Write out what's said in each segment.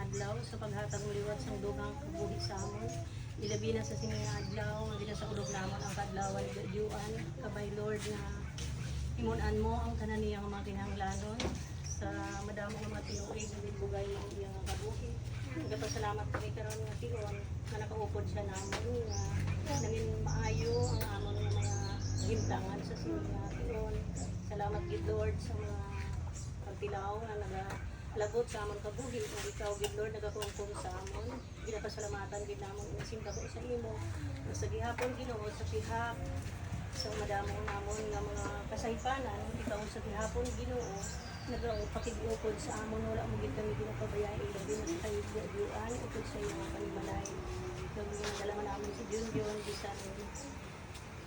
adlaw sa paghatag mo liwat sa dugang kabuhi sa amon. Ilabi na sa sini nga adlaw, nga gina sa ulog namon ang kadlawan gadyuan kabay Lord nga himunan mo ang tanan niyang mga kinahanglanon sa madamo nga mga tinuig nga bugay ng iyang kabuhi. Nagpasalamat kami karon nga tion nga nakaupod siya namon nga nangin maayo ang amon nga mga gintangan sa sini nga tion. Salamat gid Lord sa mga pagtilaw nga nagalagot sa amon kabuhi nga ikaw gid Lord nagakumpong sa amon. Ginapasalamatan gid namon inasimba ko sa imo sa gihapon Ginoo sa pihak sa madamo namon nga mga kasaypanan ikaw sa gihapon Ginoo nagapakig-upod sa amon wala mo gid kami ginapabayai labi na sa kayo giadyuan upod sa iyo nga panimalay. Kami nga dalaman namin si Junjun bisan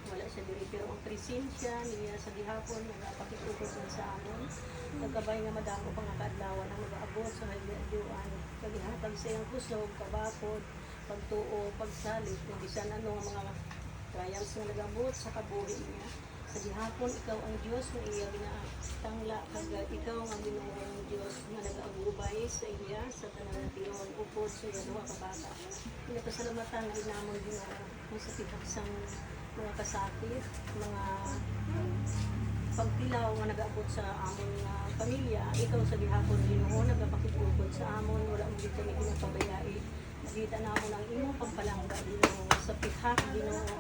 wala siya diri pero ang presensya niya sa gihapon nagapakig-upod sa amon. Nagkabay nga madamo pa nga kaadlawan ang mag-aabot sa giadyuan. Kagihatag sa iyang kusog, kabakod, pagtuo, pagsalit, kung bisan ano ang mga trials nga nag-abot sa kabuhi niya. Sa gihapon, ikaw ang Diyos na iya ginatangla, kag ikaw ang Ginoo ang Diyos na nag-agubay sa iya sa tanang tiyon, upod sa iya duha ka bata. Pinapasalamatan din namon Ginoo kung sa pihaksang mga kasakit, mga pagtilaw nga nag-abot sa amon nga pamilya. Ikaw sa gihapon Ginoo nagapakitupod sa amon, wala mo gid kami ginapabayai. Nakita namon ang imong pagpalangga Ginoo sa pihak Ginoo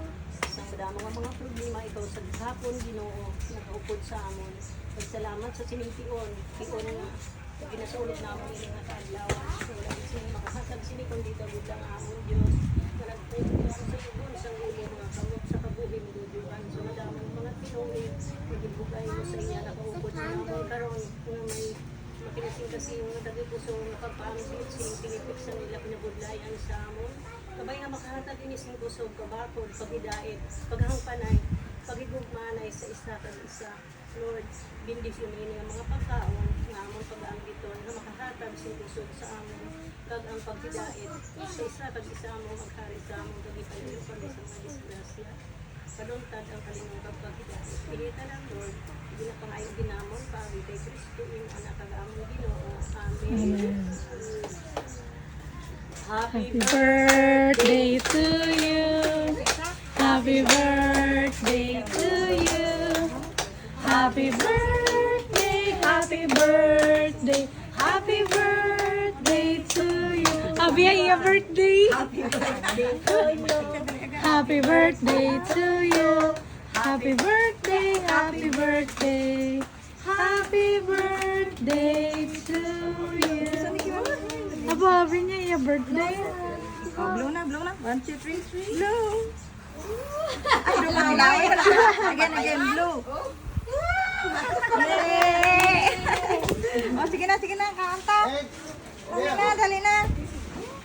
sa madamo nga mga problema. Ikaw sa gihapon Ginoo nagaupod sa amon. Pagsalamat sa sining tion nga ginasulog namon ini nga kaadlawan. Wala gid sini makasasag sini kun dito gud lang amon Dios nga nagpuyo sa tugon sa imong mga kamot sa kabuhi mo duduan sa madamo mga tinuig magibugay mo sa iya nakaupod sa amon karon nga may makinasing kasi yung dagi puso nakapamsit sining pinipik sa nila pinabudlayan sa amon. Kabay nga makahatag ini sing kusog kabakod pagidait paghangpanay pagigugmanay sa isa kag isa. Lord, bendisyon ini nga mga pagkaon nga amon pag-anggiton nga makahatag sing kusog sa amon kag ang paghidait sa isa kag isa amon maghari sa amon kag ipalayo kami sa mga disgrasya. Paduntad ang kalinong pagpagidait. Pinita lang Lord, ginapangayon ginamon pagi kay Kristo ing anak kag amon Ginoo. Amen. Happy birthday to you. Happy birthday to you. Happy birthday, happy birthday, happy birthday to you. Happy birthday. Happy birthday to you. Happy birthday to you. Happy birthday, happy birthday. Happy birthday to you. Aba, happy niya yung birthday. Oh, blow na. 1, 2, 3. Hello. Blow na. Again, blow. Yay! Oh, sige na, kanta. Dali na.